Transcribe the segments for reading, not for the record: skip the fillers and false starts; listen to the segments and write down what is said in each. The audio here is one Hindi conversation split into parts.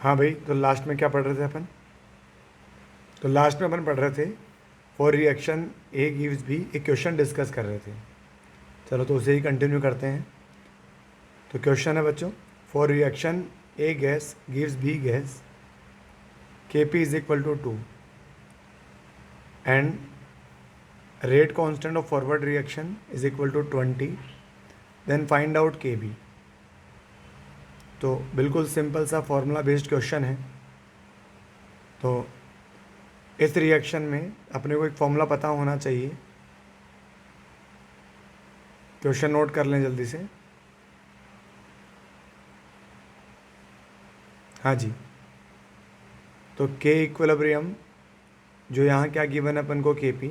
हाँ भाई, तो लास्ट में क्या पढ़ रहे थे अपन? तो लास्ट में अपन पढ़ रहे थे for reaction A gives B, एक क्वेश्चन डिस्कस कर रहे थे। चलो तो उसे ही कंटिन्यू करते हैं। तो क्वेश्चन है बच्चों, for reaction a gas gives b gas, K p is equal to 2 and rate constant of forward reaction is equal to 20, then find out K b. तो बिल्कुल सिंपल सा फॉर्मूला बेस्ड क्वेश्चन है। तो इस रिएक्शन में अपने को एक फॉर्मूला पता होना चाहिए। क्वेश्चन नोट कर लें जल्दी से। हाँ जी, तो के इक्विलिब्रियम जो यहाँ क्या गिवन है अपन को, के पी,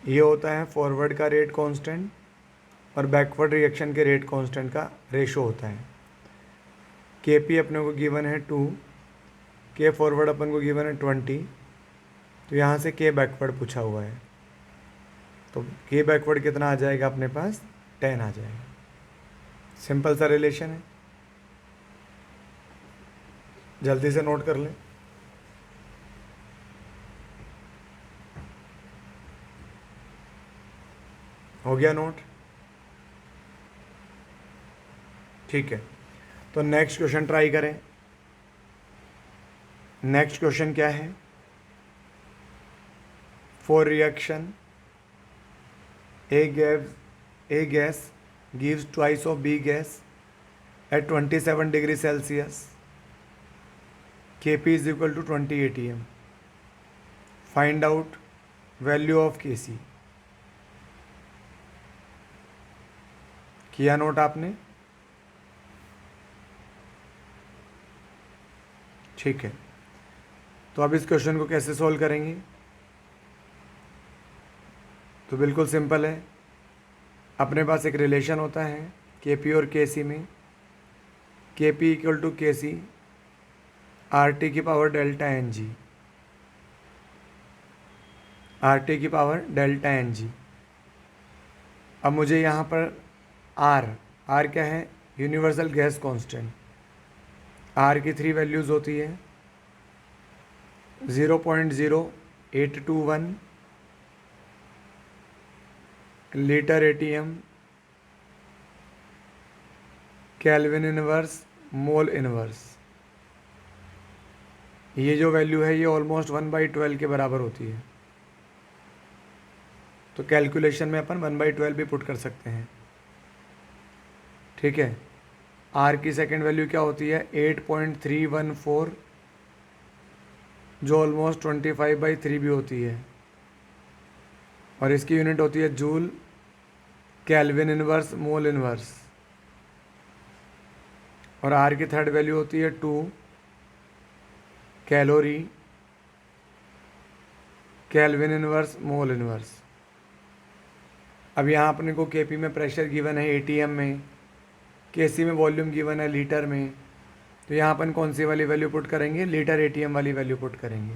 ये होता है फॉरवर्ड का रेट कांस्टेंट और बैकवर्ड रिएक्शन के रेट कांस्टेंट का रेशो होता है। के पी अपने को गिवन है 2, के फॉरवर्ड अपन को गिवन है 20, तो यहाँ से के बैकवर्ड पूछा हुआ है। तो के बैकवर्ड कितना आ जाएगा अपने पास? 10 आ जाएगा। सिंपल सा रिलेशन है, जल्दी से नोट कर लें। हो गया नोट? ठीक है, तो नेक्स्ट क्वेश्चन ट्राई करें। नेक्स्ट क्वेश्चन क्या है? For reaction a gas gives twice of B gas at 27 degree Celsius, Kp is equal to 20 atm. Find out value of Kc. किया नोट आपने? ठीक है, तो अब इस क्वेश्चन को कैसे सॉल्व करेंगे? तो बिल्कुल सिंपल है। अपने पास एक रिलेशन होता है के पी और के सी में, के P equal to K C R T की power delta N G, R T की पावर डेल्टा एन जी। अब मुझे यहाँ पर आर क्या है? Universal gas constant. आर की 3 वैल्यूज़ होती है 0.0821 litre ATM, kelvin inverse, mole inverse. ये जो वैल्यू है ये ऑलमोस्ट 1/12 के बराबर होती है। तो कैलकुलेशन में अपन 1/12 भी पुट कर सकते हैं। ठीक है, आर की सेकेंड वैल्यू क्या होती है? 8.314, जो ऑलमोस्ट 25/3 भी होती है, और इसकी यूनिट होती है joule, kelvin inverse, mole inverse. और आर की थर्ड वैल्यू होती है 2 calorie, kelvin inverse, mole inverse. अब यहाँ अपने को केपी में प्रेशर गिवन है एटीएम में, केसी में वॉल्यूम गिवन है लीटर में, तो यहाँ अपन कौन सी वाली वैल्यू पुट करेंगे? लीटर एटीएम वाली वैल्यू पुट करेंगे।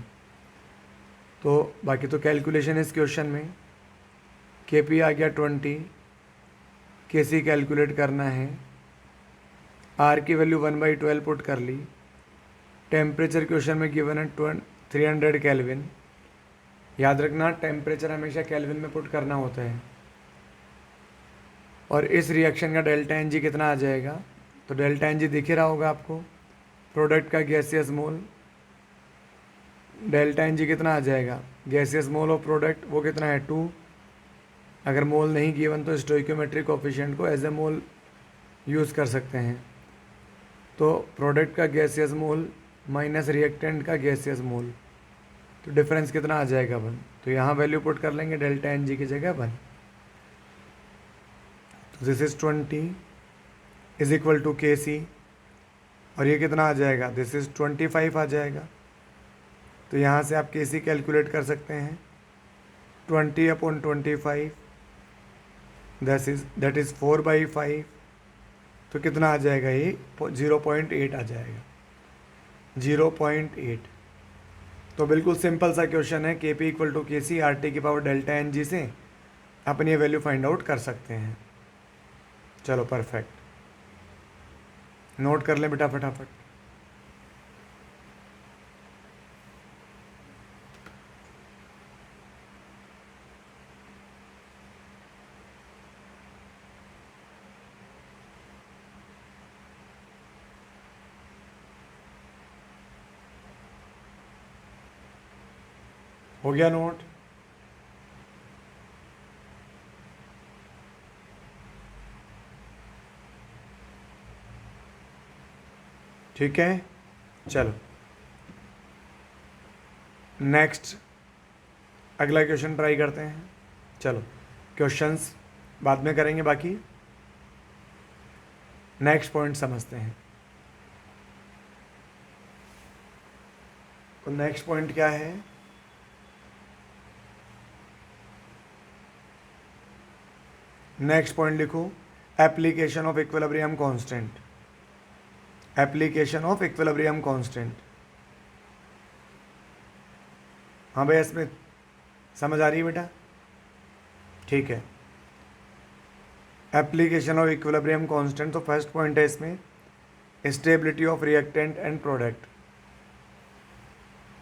तो बाकी तो कैलकुलेशन इस क्वेश्चन में केपी आ गया 20, केसी कैलकुलेट करना है, आर की वैल्यू 1/12 पुट कर ली। टेम्परेचर क्वेश्चन में गिवन है 300 केल्विन। याद रखना टेम्परेचर हमेशा केल्विन में पुट करना होता है। और इस रिएक्शन का डेल्टा एन जी कितना आ जाएगा? तो डेल्टा एन जी दिख ही रहा होगा आपको, प्रोडक्ट का गैसियस मोल। डेल्टा एन जी कितना आ जाएगा? गैसियस मोल ऑफ प्रोडक्ट वो कितना है? 2। अगर मोल नहीं गिवन तो स्टोइकोमेट्रिक कोफिशिएंट को एज ए मोल यूज़ कर सकते हैं। तो प्रोडक्ट का गैसियस मोल माइनस रिएक्टेंट का गैसियस मोल, तो डिफरेंस कितना आ जाएगा 1। तो यहाँ वैल्यू पुट कर लेंगे डेल्टा एन जी की जगह 1। तो this is 20 is equal to K C, और ये कितना आ जाएगा? दिस इज़ 25 आ जाएगा। तो यहाँ से आप के सी कैलकुलेट कर सकते हैं 20/25, दैट इज़ 4/5। तो कितना आ जाएगा? ये 0.8 आ जाएगा, 0.8। तो बिल्कुल सिंपल सा क्वेश्चन है, के P equal to K C R T की पावर डेल्टा एन जी से अपन ये वैल्यू फाइंड आउट कर सकते हैं। चलो परफेक्ट, नोट कर लें बेटा फटाफट। हो गया नोट? ठीक है, चलो नेक्स्ट अगला क्वेश्चन ट्राई करते हैं। चलो क्वेश्चंस बाद में करेंगे, बाकी नेक्स्ट पॉइंट समझते हैं। तो नेक्स्ट पॉइंट क्या है? नेक्स्ट पॉइंट लिखो, application of equilibrium constant. Application of equilibrium constant. हाँ भैया, इसमें समझ आ रही है बेटा? ठीक है, एप्लीकेशन ऑफ इक्विलिब्रियम कांस्टेंट। तो फर्स्ट पॉइंट है इसमें stability of reactant and product.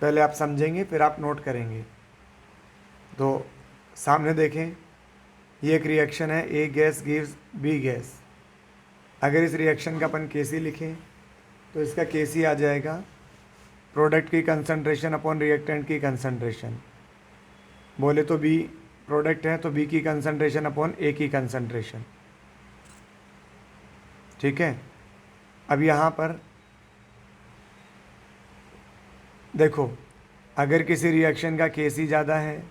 पहले आप समझेंगे फिर आप नोट करेंगे। तो सामने देखें, ये एक रिएक्शन है, ए गैस गिव्स बी गैस। अगर इस रिएक्शन का अपन केसी लिखें तो इसका केसी आ जाएगा प्रोडक्ट की कंसंट्रेशन अपॉन रिएक्टेंट की कंसंट्रेशन। बोले तो बी प्रोडक्ट है तो बी की कंसंट्रेशन अपॉन ए की कंसंट्रेशन। ठीक है, अब यहाँ पर देखो, अगर किसी रिएक्शन का केसी ज़्यादा है,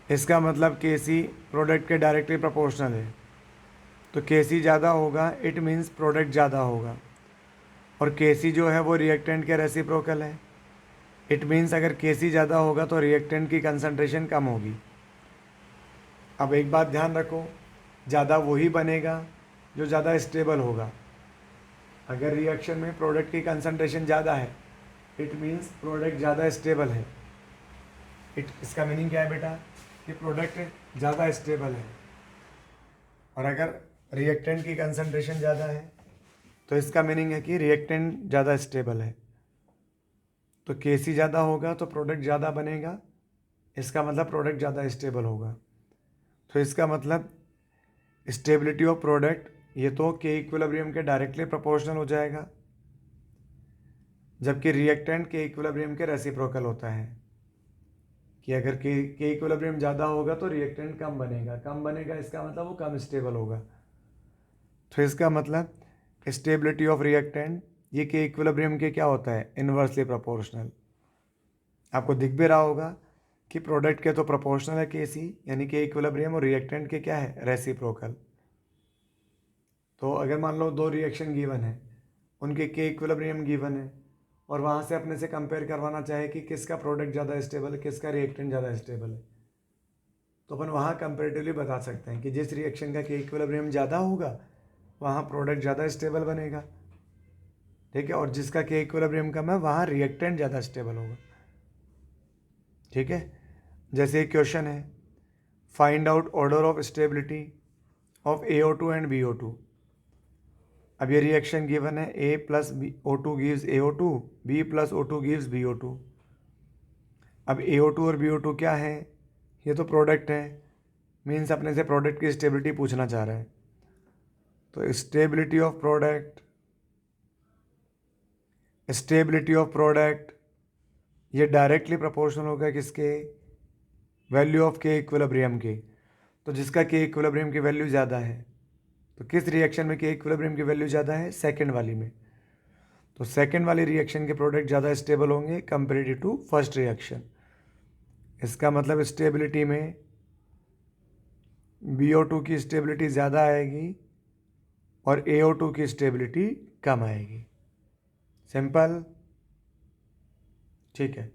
इसका मतलब केसी प्रोडक्ट के डायरेक्टली प्रोपोर्शनल है। तो केसी ज़्यादा होगा, इट मीन्स प्रोडक्ट ज़्यादा होगा। और केसी जो है वो रिएक्टेंट के रेसिप्रोकल है। इट मीन्स अगर केसी ज़्यादा होगा तो रिएक्टेंट की कंसंट्रेशन कम होगी। अब एक बात ध्यान रखो, ज़्यादा वही बनेगा जो ज़्यादा स्टेबल होगा। अगर रिएक्शन में प्रोडक्ट की कंसंट्रेशन ज़्यादा है, इट मीन्स प्रोडक्ट ज़्यादा स्टेबल है। इसका मीनिंग क्या है बेटा? कि प्रोडक्ट ज़्यादा स्टेबल है। और अगर रिएक्टेंट की कंसंट्रेशन ज़्यादा है तो इसका मीनिंग है कि रिएक्टेंट ज़्यादा स्टेबल है। तो केसी ज़्यादा होगा तो प्रोडक्ट ज़्यादा बनेगा, इसका मतलब प्रोडक्ट ज़्यादा स्टेबल होगा। तो इसका मतलब स्टेबिलिटी ऑफ प्रोडक्ट ये तो के इक्विलिब्रियम के डायरेक्टली प्रोपोर्शनल हो जाएगा, जबकि रिएक्टेंट के इक्विलिब्रियम के रेसिप्रोकल होता है। कि अगर के इक्विलिब्रियम ज़्यादा होगा तो रिएक्टेंट कम बनेगा, कम बनेगा इसका मतलब वो कम स्टेबल होगा। तो इसका मतलब स्टेबिलिटी ऑफ रिएक्टेंट ये के इक्विलिब्रियम के क्या होता है? Inversely proportional. आपको दिख भी रहा होगा कि प्रोडक्ट के तो प्रोपोर्शनल है के सी, यानी के इक्विलिब्रियम, और रिएक्टेंट के क्या है? रेसिप्रोकल। तो अगर मान लो दो रिएक्शन गिवन है, उनके के इक्विलिब्रियम गिवन है, और वहाँ से अपने से कंपेयर करवाना चाहे कि किसका प्रोडक्ट ज़्यादा स्टेबल है, किसका रिएक्टेंट ज़्यादा स्टेबल है, तो अपन वहाँ कंपेरेटिवली बता सकते हैं कि जिस रिएक्शन का के इक्विलिब्रियम ज़्यादा होगा वहाँ प्रोडक्ट ज़्यादा स्टेबल बनेगा। ठीक है, और जिसका के इक्विलिब्रियम कम है वहाँ रिएक्टेंट ज़्यादा स्टेबल होगा। ठीक है, जैसे एक क्वेश्चन है, find out order of stability of AO2 and BO2। अब ये रिएक्शन गिवन है, A plus O2 gives AO2, B plus O2 gives BO2। अब AO2 और BO2 क्या है? ये तो प्रोडक्ट है, मीन्स अपने से प्रोडक्ट की स्टेबिलिटी पूछना चाह रहा है। तो stability of product, stability of product ये डायरेक्टली प्रोपोर्शनल होगा किसके? वैल्यू ऑफ के इक्विलिब्रियम के। तो जिसका के इक्विलिब्रियम की वैल्यू ज़्यादा है, तो किस रिएक्शन में के इक्विलिब्रियम की वैल्यू ज़्यादा है? सेकंड वाली में। तो सेकंड वाली रिएक्शन के प्रोडक्ट ज़्यादा स्टेबल होंगे कंपेरेटिव टू फर्स्ट रिएक्शन। इसका मतलब स्टेबिलिटी में BO2 की स्टेबिलिटी ज़्यादा आएगी और AO2 की स्टेबिलिटी कम आएगी। सिंपल। ठीक है,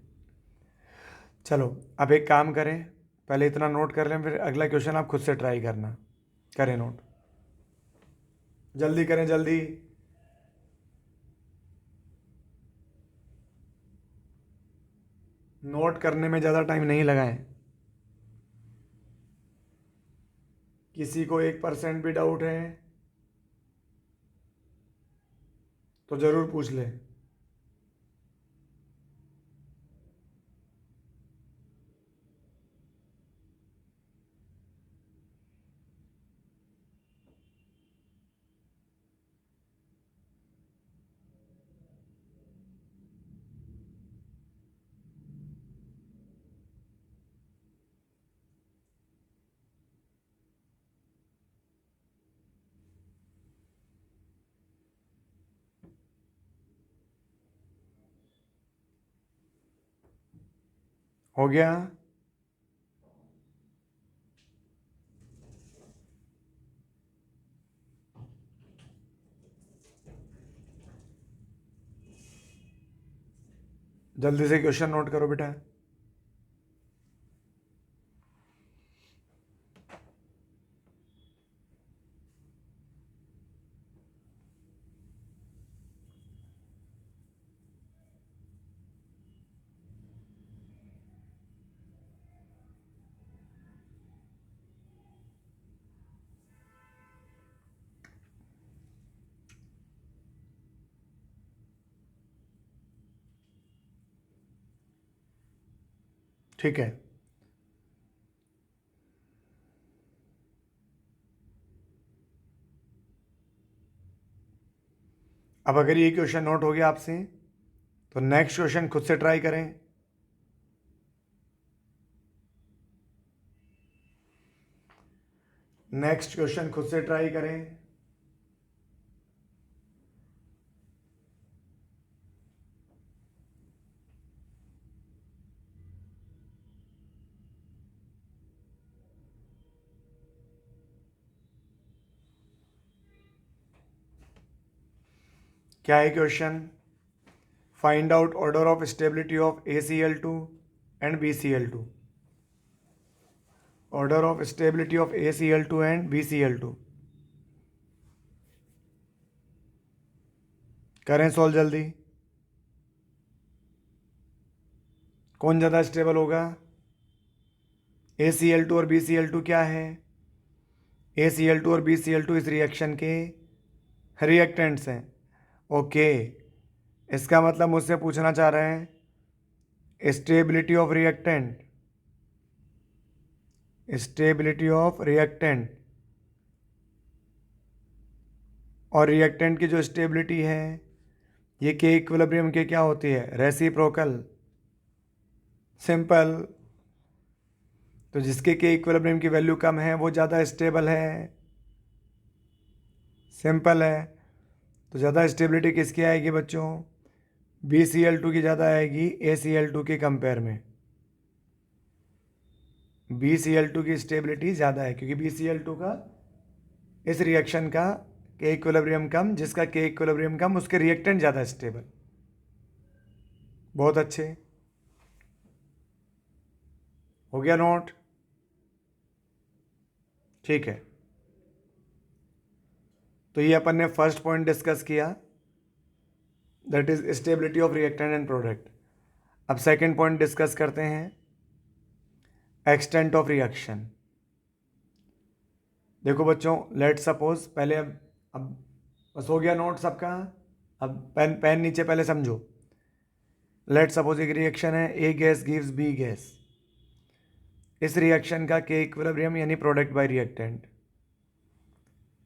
चलो अब एक काम करें, पहले इतना नोट कर लें, फिर अगला क्वेश्चन आप खुद से ट्राई करना। करें नोट, जल्दी करें, जल्दी। नोट करने में ज़्यादा टाइम नहीं लगाएं। किसी को 1% भी डाउट है तो ज़रूर पूछ ले। हो गया? जल्दी से क्वेश्चन नोट करो बेटा। ठीक है, अब अगर ये क्वेश्चन नोट हो गया आपसे तो नेक्स्ट क्वेश्चन खुद से ट्राई करें। नेक्स्ट क्वेश्चन खुद से ट्राई करें। क्या है question? Find out order of stability of ACl2 and BCl2। Order of stability of ACl2 and BCl2। करें सॉल्व जल्दी। कौन ज़्यादा स्टेबल होगा? ACl2 और BCl2 क्या है? ACl2 और BCl2 इस रिएक्शन के रिएक्टेंट्स हैं। ओके, इसका मतलब मुझसे पूछना चाह रहे हैं stability of reactant. Stability of reactant और रिएक्टेंट की जो स्टेबिलिटी है ये के इक्विलिब्रियम के क्या होती है? रेसिप्रोकल। सिंपल। तो जिसके के इक्विलिब्रियम की वैल्यू कम है वो ज़्यादा स्टेबल है। सिंपल है। तो ज़्यादा स्टेबिलिटी किसकी आएगी बच्चों? BCl2 की ज़्यादा आएगी ACl2 के कंपेयर में। BCl2 की स्टेबिलिटी ज़्यादा है क्योंकि BCl2 का इस रिएक्शन का के इक्विलिब्रियम कम, जिसका के इक्विलिब्रियम कम उसके रिएक्टेंट ज़्यादा स्टेबल। बहुत अच्छे, हो गया नोट? ठीक है, तो ये अपन ने फर्स्ट पॉइंट डिस्कस किया, that is stability of reactant and product. अब सेकंड पॉइंट डिस्कस करते हैं, एक्सटेंट ऑफ रिएक्शन। देखो बच्चों, लेट सपोज पहले अब बस हो गया नोट सबका। अब पेन पेन नीचे पहले समझो। लेट सपोज एक रिएक्शन है, ए गैस गिव्स बी गैस। इस रिएक्शन का के इक्विलिब्रियम यानी product by reactant,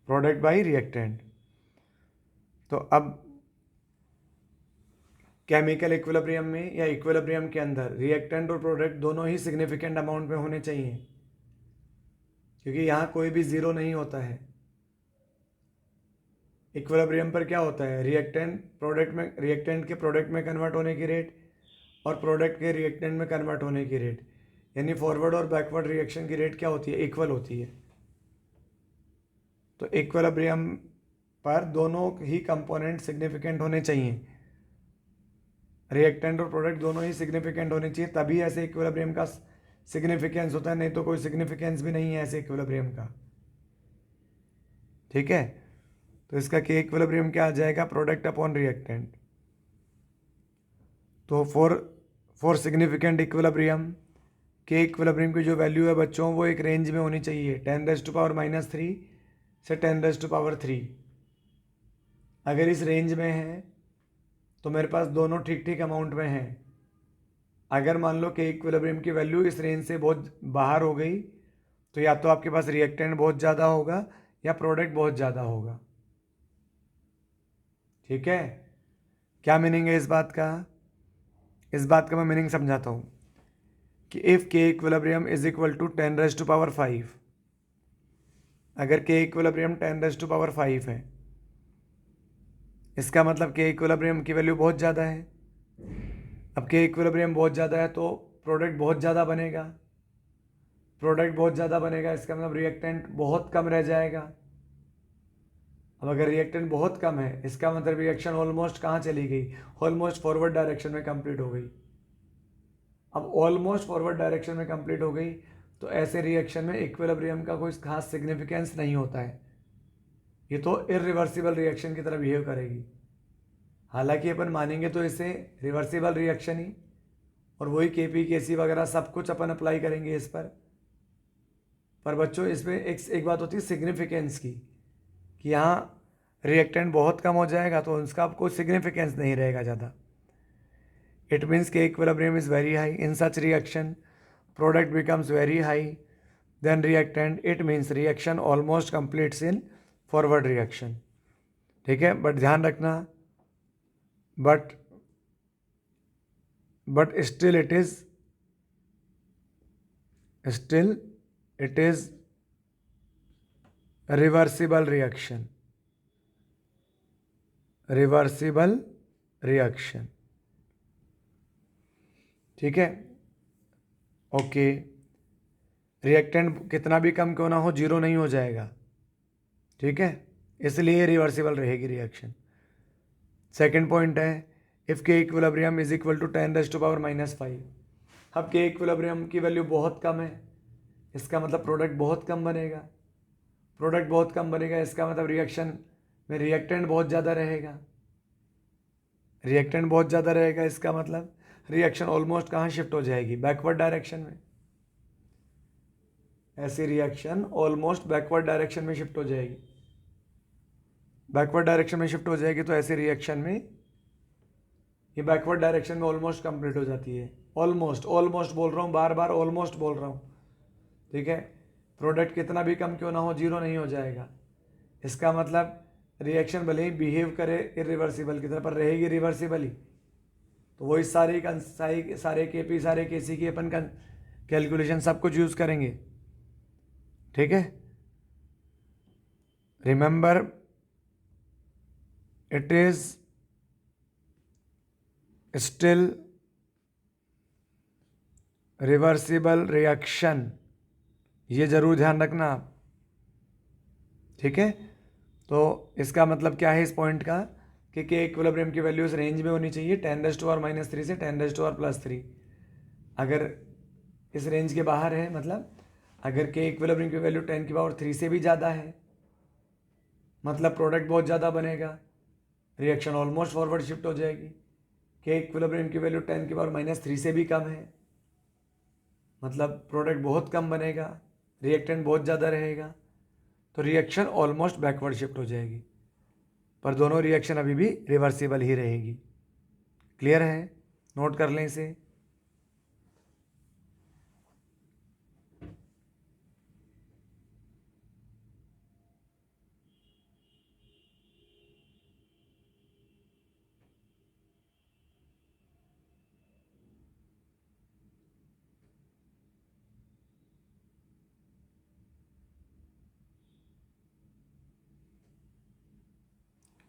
product by reactant. तो अब केमिकल इक्विलिब्रियम में या इक्विलिब्रियम के अंदर रिएक्टेंट और प्रोडक्ट दोनों ही सिग्निफिकेंट अमाउंट में होने चाहिए, क्योंकि यहाँ कोई भी ज़ीरो नहीं होता है। इक्विलिब्रियम पर क्या होता है? रिएक्टेंट प्रोडक्ट में, रिएक्टेंट के प्रोडक्ट में कन्वर्ट होने की रेट और प्रोडक्ट के रिएक्टेंट में कन्वर्ट होने की रेट, यानी फॉरवर्ड और बैकवर्ड रिएक्शन की रेट क्या होती है? इक्वल होती है। तो इक्विलिब्रियम पर दोनों ही कंपोनेंट सिग्निफिकेंट होने चाहिए, रिएक्टेंट और प्रोडक्ट दोनों ही सिग्निफिकेंट होने चाहिए, तभी ऐसे इक्विलिब्रियम का सिग्निफिकेंस होता है, नहीं तो कोई सिग्निफिकेंस भी नहीं है ऐसे इक्विलिब्रियम का। ठीक है, तो इसका के इक्विलिब्रियम क्या आ जाएगा? Product upon reactant. तो फॉर सिग्निफिकेंट इक्विलिब्रियम के इक्विलिब्रियम की जो वैल्यू है बच्चों वो एक रेंज में होनी चाहिए, 10⁻³ से 10⁻3। अगर इस रेंज में है तो मेरे पास दोनों ठीक ठीक अमाउंट में हैं। अगर मान लो कि इक्विलिब्रियम की वैल्यू इस रेंज से बहुत बाहर हो गई तो या तो आपके पास रिएक्टेंट बहुत ज़्यादा होगा या प्रोडक्ट बहुत ज़्यादा होगा। ठीक है, क्या मीनिंग है इस बात का? इस बात का मैं मीनिंग समझाता हूँ कि इफ़ के इक्विलिब्रियम इज इक्वल टू 10⁻5, अगर के इक्विलिब्रियम 10⁻5 है, इसका मतलब के इक्विलिब्रियम की वैल्यू बहुत ज़्यादा है। अब के इक्विलिब्रियम बहुत ज़्यादा है तो प्रोडक्ट बहुत ज़्यादा बनेगा, प्रोडक्ट बहुत ज़्यादा बनेगा, इसका मतलब रिएक्टेंट बहुत कम रह जाएगा। अब अगर रिएक्टेंट बहुत कम है, इसका मतलब रिएक्शन ऑलमोस्ट कहाँ चली गई, ऑलमोस्ट फॉरवर्ड डायरेक्शन में कंप्लीट हो गई। अब ऑलमोस्ट फॉरवर्ड डायरेक्शन में कंप्लीट हो गई तो ऐसे रिएक्शन में इक्विलिब्रियम का कोई खास सिग्निफिकेंस नहीं होता है, ये तो इरिवर्सिबल रिएक्शन की तरह बिहेव करेगी। हालांकि अपन मानेंगे तो इसे रिवर्सिबल रिएक्शन ही, और वही केपी केसी वगैरह सब कुछ अपन अप्लाई करेंगे इस पर बच्चों इसमें एक बात होती है सिग्निफिकेंस की, कि यहाँ रिएक्टेंट बहुत कम हो जाएगा तो उसका कोई सिग्निफिकेंस नहीं रहेगा ज़्यादा। It means K equilibrium is very high in such reaction, product becomes very high then reactant, it means reaction almost completes in forward reaction. ठीक है, बट ध्यान रखना, but still it is reversible reaction, reversible reaction. ठीक है, ओके। रिएक्टेंट कितना भी कम क्यों ना हो, जीरो नहीं हो जाएगा। ठीक है, इसलिए रिवर्सिबल रहेगी रिएक्शन। सेकंड पॉइंट है इफ़ के इक्विलिब्रियम इज इक्वल टू 10⁻⁻⁵। अब के इक्विलिब्रियम की वैल्यू बहुत कम है, इसका मतलब प्रोडक्ट बहुत कम बनेगा। प्रोडक्ट बहुत कम बनेगा इसका मतलब रिएक्शन में रिएक्टेंट बहुत ज़्यादा रहेगा। रिएक्टेंट बहुत ज़्यादा रहेगा इसका मतलब रिएक्शन ऑलमोस्ट कहाँ शिफ्ट हो जाएगी, बैकवर्ड डायरेक्शन में। ऐसी रिएक्शन ऑलमोस्ट बैकवर्ड डायरेक्शन में शिफ्ट हो जाएगी। बैकवर्ड डायरेक्शन में शिफ्ट हो जाएगी तो ऐसी रिएक्शन में ये बैकवर्ड डायरेक्शन में ऑलमोस्ट कंप्लीट हो जाती है। ऑलमोस्ट बोल रहा हूँ, बार बार ऑलमोस्ट बोल रहा हूँ। ठीक है, प्रोडक्ट कितना भी कम क्यों ना हो, जीरो नहीं हो जाएगा। इसका मतलब रिएक्शन भले ही बिहेव करे इरिवर्सिबल की तरह पर रहेगी रिवर्सिबल ही। तो वही सारे केपी सारे केसी की अपन कैलकुलेशन सब कुछ यूज़ करेंगे। ठीक है, remember it is still reversible reaction, ये जरूर ध्यान रखना आप। ठीक है, तो इसका मतलब क्या है इस पॉइंट का कि के इक्विलिब्रियम की वैल्यू इस रेंज में होनी चाहिए 10⁻³ से 10⁻+3। अगर इस रेंज के बाहर है, मतलब अगर के इक्विलिब्रियम की वैल्यू 10⁻³ से भी ज़्यादा है, मतलब प्रोडक्ट बहुत ज़्यादा बनेगा, रिएक्शन ऑलमोस्ट फॉरवर्ड शिफ्ट हो जाएगी। के इक्विलिब्रियम की वैल्यू 10⁻³ से भी कम है, मतलब प्रोडक्ट बहुत कम बनेगा, रिएक्टेंट बहुत ज़्यादा रहेगा, तो रिएक्शन ऑलमोस्ट बैकवर्ड शिफ्ट हो जाएगी। पर दोनों रिएक्शन अभी भी रिवर्सिबल ही रहेगी। क्लियर है, नोट कर लें इसे।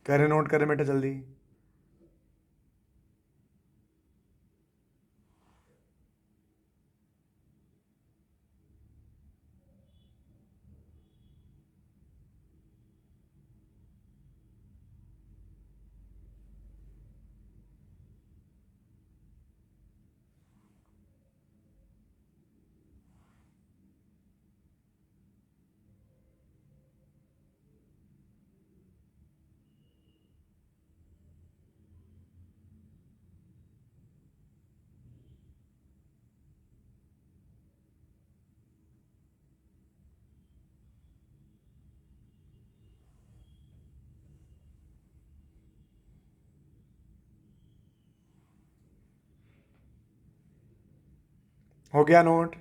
करें, नोट करें बेटा जल्दी। हो गया नोट?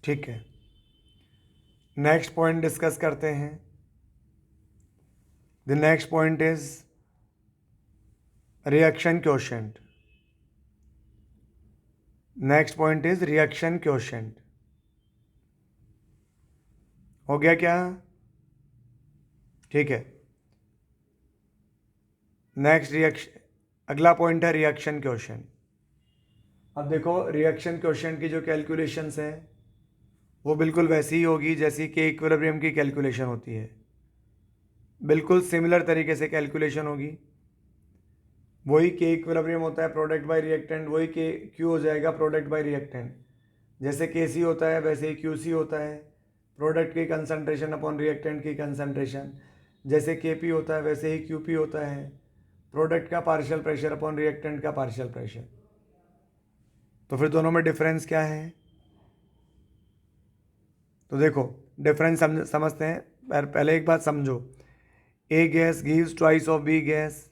ठीक है, नेक्स्ट पॉइंट डिस्कस करते हैं। The next point is reaction quotient. Next point is reaction quotient. हो गया क्या? ठीक है, नेक्स्ट रिएक्शन, अगला पॉइंट है रिएक्शन क्वोशिएंट। अब देखो रिएक्शन क्वोशिएंट की जो कैलकुलेशंस है वो बिल्कुल वैसी ही होगी जैसी कि इक्विलिब्रियम की कैलकुलेशन होती है, बिल्कुल सिमिलर तरीके से कैलकुलेशन होगी। वही के इक्विलिब्रियम होता है प्रोडक्ट बाय रिएक्टेंट, वही के क्यू हो जाएगा प्रोडक्ट बाय रिएक्टेंट। जैसे के सी होता है वैसे ही क्यू सी होता है, प्रोडक्ट की कंसंट्रेशन अपॉन रिएक्टेंट की कंसंट्रेशन। जैसे के पी होता है वैसे ही क्यू पी होता है, प्रोडक्ट का पार्शियल प्रेशर अपॉन रिएक्टेंट का पार्शियल प्रेशर। तो फिर दोनों में डिफरेंस क्या है? तो देखो डिफरेंस समझते हैं। पहले एक बात समझो, a gas gives twice of b gas,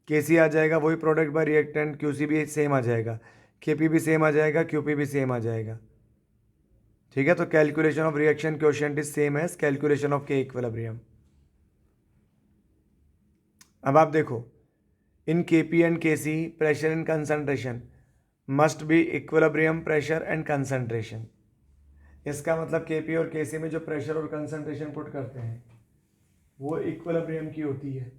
K c आ जाएगा वही product by reactant, Q c भी सेम आ जाएगा, के पी भी सेम आ जाएगा, क्यू पी भी सेम आ जाएगा। ठीक है, तो calculation of reaction quotient is same as calculation of K equilibrium. अब आप देखो in K p and K c pressure and concentration must be equilibrium pressure and concentration. इसका मतलब के पी और के सी में जो प्रेशर और कंसंट्रेशन पुट करते हैं वो इक्विलिब्रियम की होती है।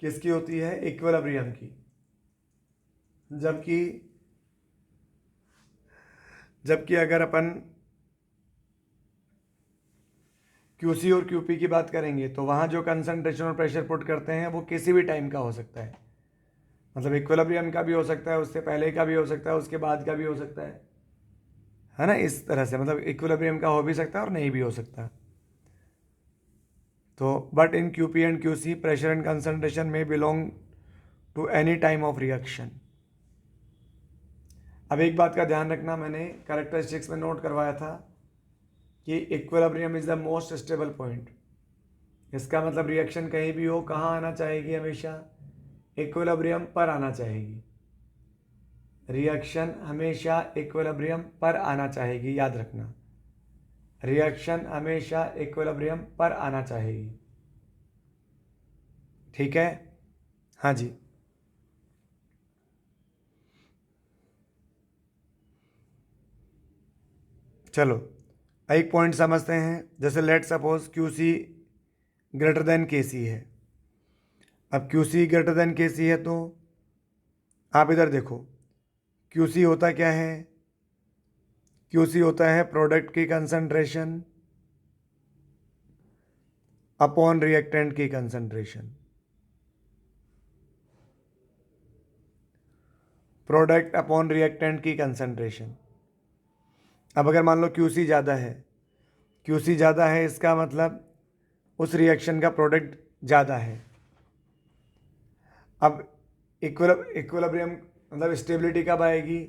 किसकी होती है? इक्विलिब्रियम की। जबकि जबकि अगर अपन क्यूसी और क्यूपी की बात करेंगे तो वहाँ जो कंसंट्रेशन और प्रेशर पुट करते हैं वो किसी भी टाइम का हो सकता है, मतलब इक्विलिब्रियम का भी हो सकता है, उससे पहले का भी हो सकता है, उसके बाद का भी हो सकता है ना। इस तरह से मतलब इक्विलिब्रियम का हो भी सकता है और नहीं भी हो सकता। तो but in Q p and Q c pressure and concentration में belong to any time of reaction. अब एक बात का ध्यान रखना, मैंने कैरेक्टरिस्टिक्स में नोट करवाया था कि equilibrium is the most stable point. इसका मतलब रिएक्शन कहीं भी हो कहाँ आना चाहेगी? हमेशा इक्विलिब्रियम पर आना चाहेगी। रिएक्शन हमेशा इक्विलिब्रियम पर आना चाहेगी, याद रखना। रिएक्शन हमेशा इक्विलिब्रियम पर आना चाहेगी। ठीक है, हाँ जी। चलो एक पॉइंट समझते हैं। जैसे let suppose Q C greater than K C है। अब Q C greater than K C है तो आप इधर देखो, क्यू सी होता क्या है? क्यू सी होता है प्रोडक्ट की कंसंट्रेशन अपॉन रिएक्टेंट की कंसंट्रेशन। प्रोडक्ट अपॉन रिएक्टेंट की कंसंट्रेशन। अब अगर मान लो क्यू सी ज़्यादा है, क्यू सी ज़्यादा है इसका मतलब उस रिएक्शन का प्रोडक्ट ज़्यादा है। अब इक्विलिब्रियम मतलब स्टेबिलिटी कब आएगी?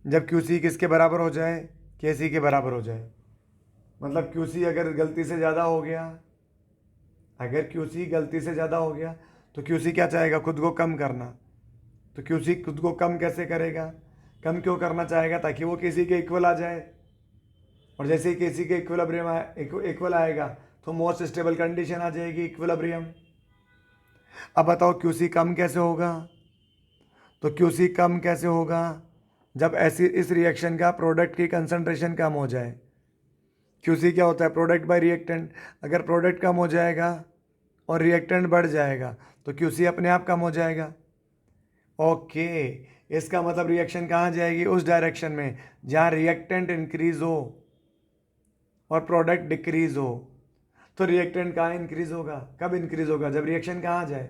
जब क्यू सी किसके बराबर हो जाए? के सी के बराबर हो जाए। मतलब क्यू सी अगर गलती से ज़्यादा हो गया, अगर क्यू सी गलती से ज़्यादा हो गया तो क्यू सी क्या चाहेगा? खुद को कम करना। तो क्यू सी खुद को कम कैसे करेगा? कम क्यों करना चाहेगा? ताकि वो किसी के इक्वल आ जाए। और जैसे ही किसी के इक्विलिब्रियम इक्वल आएगा तो मोस्ट स्टेबल कंडीशन आ जाएगी इक्विलिब्रियम। अब बताओ क्यू सी कम कैसे होगा? तो क्यू सी कम कैसे होगा? जब ऐसी इस रिएक्शन का प्रोडक्ट की कंसंट्रेशन कम हो जाए। क्यू सी क्या होता है? Product by reactant. अगर प्रोडक्ट कम हो जाएगा और रिएक्टेंट बढ़ जाएगा तो क्यू सी अपने आप कम हो जाएगा। ओके, इसका मतलब रिएक्शन कहाँ जाएगी? उस डायरेक्शन में जहाँ रिएक्टेंट इंक्रीज हो और प्रोडक्ट डिक्रीज हो। तो रिएक्टेंट कहाँ इंक्रीज होगा? कब इंक्रीज होगा? जब रिएक्शन कहाँ जाए?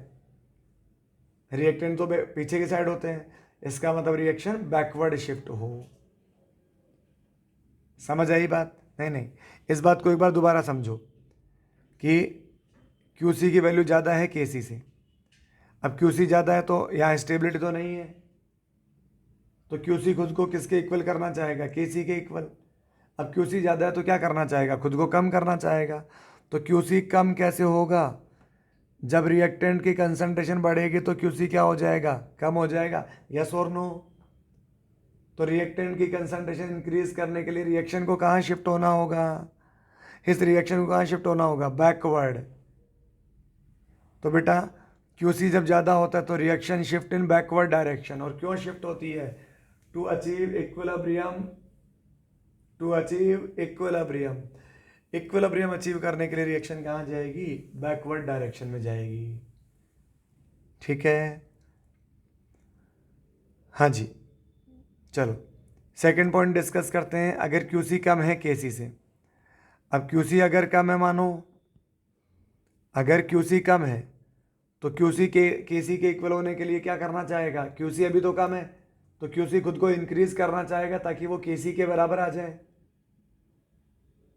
रिएक्टेंट तो पीछे की साइड होते हैं, इसका मतलब रिएक्शन बैकवर्ड शिफ्ट हो। समझ आई बात? नहीं नहीं, इस बात को एक बार दोबारा समझो कि क्यू सी की वैल्यू ज़्यादा है के सी से। अब क्यू सी ज़्यादा है तो यहाँ स्टेबिलिटी तो नहीं है, तो क्यू सी खुद को किसके इक्वल करना चाहेगा? के सी के इक्वल। अब क्यू सी ज़्यादा है तो क्या करना चाहेगा? खुद को कम करना चाहेगा। तो क्यू सी कम कैसे होगा? जब रिएक्टेंट की कंसंट्रेशन बढ़ेगी तो क्यू सी क्या हो जाएगा? कम हो जाएगा। यस और नो? तो रिएक्टेंट की कंसंट्रेशन इंक्रीज करने के लिए रिएक्शन को कहाँ शिफ्ट होना होगा? इस रिएक्शन को कहाँ शिफ्ट होना होगा? बैकवर्ड। तो बेटा क्यू सी जब ज़्यादा होता है तो reaction shift in backward direction. और क्यों शिफ्ट होती है? To achieve equilibrium. To achieve equilibrium. Equilibrium achieve करने के लिए रिएक्शन कहाँ जाएगी? बैकवर्ड डायरेक्शन में जाएगी। ठीक है, हाँ जी। चलो सेकंड पॉइंट डिस्कस करते हैं। अगर क्यूसी कम है केसी से, अब क्यूसी अगर कम है, मानो अगर क्यूसी कम है तो क्यूसी के केसी के इक्वल होने के लिए क्या करना चाहेगा? क्यूसी अभी तो कम है, तो क्यूसी खुद को इंक्रीज करना चाहेगा ताकि वो केसी के बराबर आ जाए,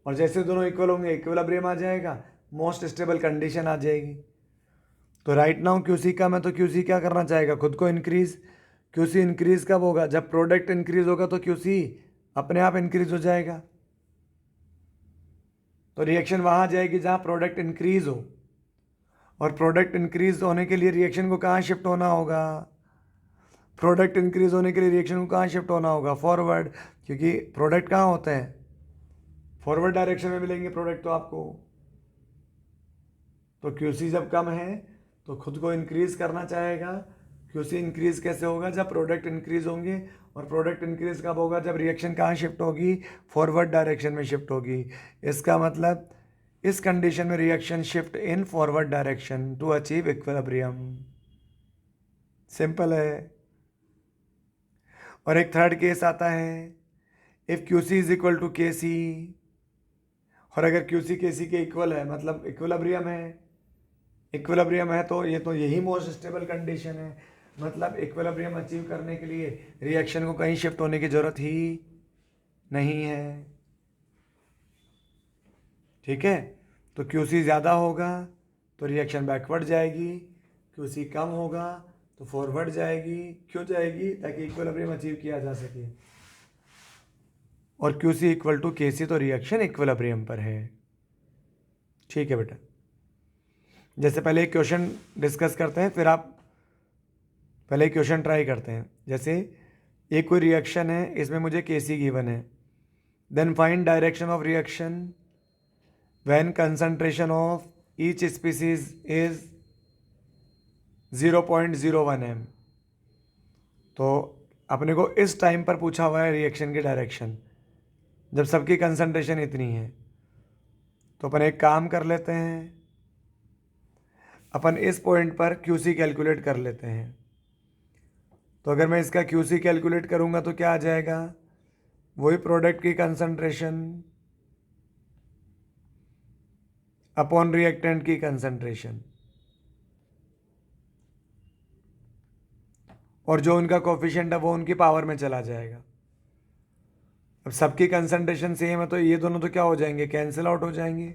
और जैसे दोनों इक्वल होंगे इक्विलिब्रियम आ जाएगा, मोस्ट स्टेबल कंडीशन आ जाएगी। तो राइट नाउ क्यूसी कम है तो क्यूसी क्या करना चाहेगा? खुद को इंक्रीज। क्यूसी इंक्रीज कब होगा? जब प्रोडक्ट इंक्रीज होगा तो क्यूसी अपने आप इंक्रीज हो जाएगा। तो रिएक्शन वहां जाएगी जहां प्रोडक्ट इंक्रीज हो, और प्रोडक्ट इंक्रीज होने के लिए रिएक्शन को कहाँ शिफ्ट होना होगा? प्रोडक्ट इंक्रीज होने के लिए रिएक्शन को कहाँ शिफ्ट होना होगा? फॉरवर्ड, क्योंकि प्रोडक्ट कहाँ होते हैं? फॉरवर्ड डायरेक्शन में मिलेंगे प्रोडक्ट तो आपको। तो क्यूसी जब कम है तो खुद को इंक्रीज करना चाहेगा। क्यूसी इंक्रीज कैसे होगा? जब प्रोडक्ट इंक्रीज होंगे, और प्रोडक्ट इंक्रीज कब होगा? जब रिएक्शन कहाँ शिफ्ट होगी? फॉरवर्ड डायरेक्शन में शिफ्ट होगी। इसका मतलब इस कंडीशन में reaction shift in forward direction to achieve equilibrium. Simple है। और एक थर्ड केस आता है, if Q c is equal to K c, और अगर क्यूसी केसी के इक्वल है मतलब इक्विलिब्रियम है। इक्विलिब्रियम है तो यही मोस्ट स्टेबल कंडीशन है, मतलब इक्विलिब्रियम अचीव करने के लिए रिएक्शन को कहीं शिफ्ट होने की जरूरत ही नहीं है। ठीक है, तो क्यूसी ज़्यादा होगा तो रिएक्शन बैकवर्ड जाएगी, क्यूसी कम होगा तो फॉरवर्ड जाएगी। क्यों जाएगी? ताकि इक्विलिब्रियम अचीव किया जा सके। और क्यूसी इक्वल टू केसी तो रिएक्शन इक्विलिब्रियम पर है। ठीक है बेटा, जैसे पहले एक क्वेश्चन डिस्कस करते हैं, फिर आप पहले एक क्वेश्चन ट्राई करते हैं। जैसे एक कोई रिएक्शन है, इसमें मुझे केसी गिवन है, then find direction of reaction when concentration of each species is 0.01 m। तो अपने को इस टाइम पर पूछा हुआ है रिएक्शन की डायरेक्शन, जब सबकी कंसंट्रेशन इतनी है। तो अपन एक काम कर लेते हैं, अपन इस पॉइंट पर क्यूसी कैलकुलेट कर लेते हैं। तो अगर मैं इसका क्यूसी कैलकुलेट करूंगा तो क्या आ जाएगा? वही प्रोडक्ट की कंसंट्रेशन अपॉन रिएक्टेंट की कंसंट्रेशन, और जो उनका कोफिशिएंट है वो उनकी पावर में चला जाएगा। अब सबकी कंसंट्रेशन सेम है तो ये दोनों तो क्या हो जाएंगे? कैंसिल आउट हो जाएंगे।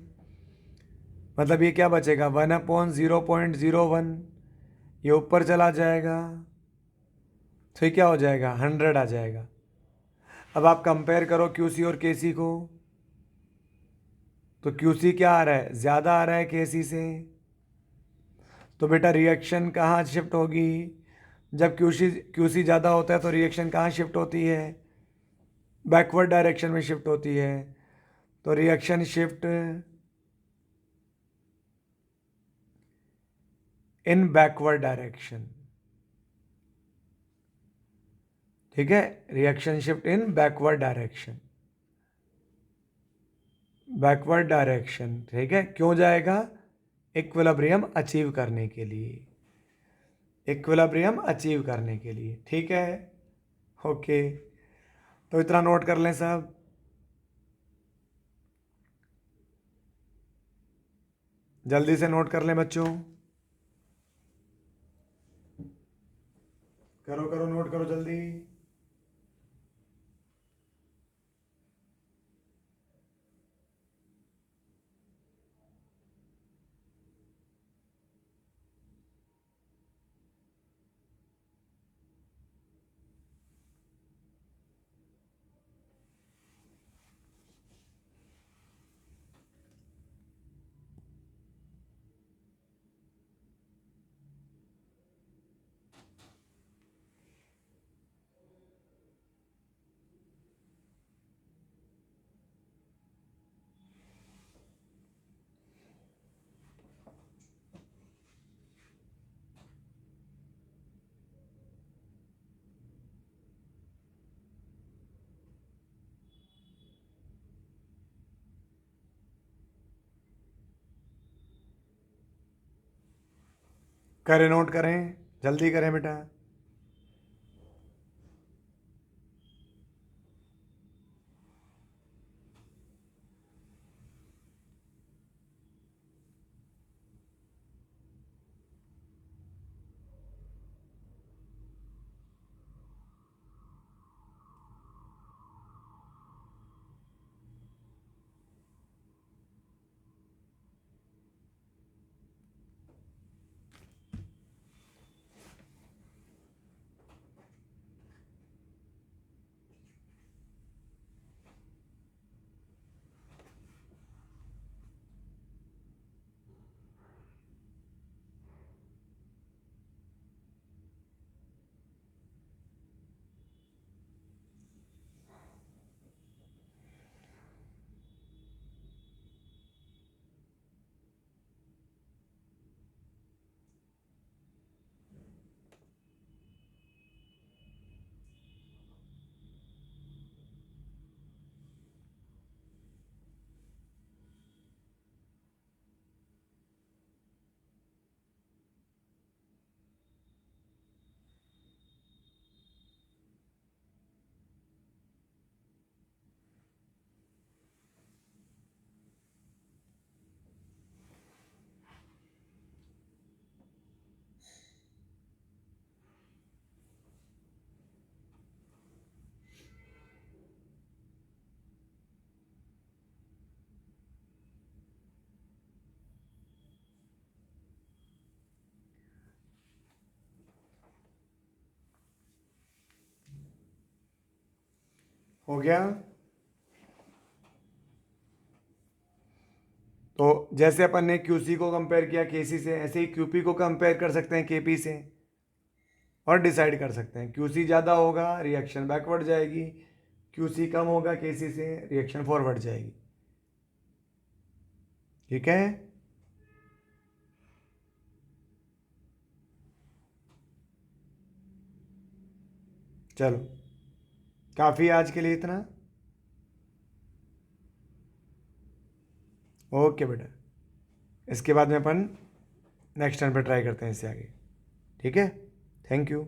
मतलब ये क्या बचेगा? 1/0.01, ये ऊपर चला जाएगा, तो ये क्या हो जाएगा? 100 आ जाएगा। अब आप कंपेयर करो क्यूसी और केसी को, तो क्यूसी क्या आ रहा है? ज़्यादा आ रहा है केसी से। तो बेटा रिएक्शन कहाँ शिफ्ट होगी? जब क्यूसी क्यूसी ज़्यादा होता है तो रिएक्शन कहाँ शिफ्ट होती है? बैकवर्ड डायरेक्शन में शिफ्ट होती है। तो reaction shift in backward direction. ठीक है, reaction shift in backward direction, backward direction. ठीक है, क्यों जाएगा? इक्विलिब्रियम अचीव करने के लिए, इक्विलिब्रियम अचीव करने के लिए। ठीक है, ओके। तो इतना नोट कर लें सब। जल्दी से नोट कर लें बच्चों, करो करो नोट करो जल्दी। करें, नोट करें। जल्दी करें बेटा। हो गया। तो जैसे अपन ने क्यूसी को कंपेयर किया केसी से, ऐसे ही क्यूपी को कंपेयर कर सकते हैं केपी से और डिसाइड कर सकते हैं। क्यूसी ज़्यादा होगा रिएक्शन बैकवर्ड जाएगी, क्यूसी कम होगा केसी से रिएक्शन फॉरवर्ड जाएगी। ठीक है। चलो, काफ़ी आज के लिए इतना। ओके बेटा, इसके बाद में अपन नेक्स्ट टर्न पे ट्राई करते हैं इससे आगे। ठीक है, थैंक यू।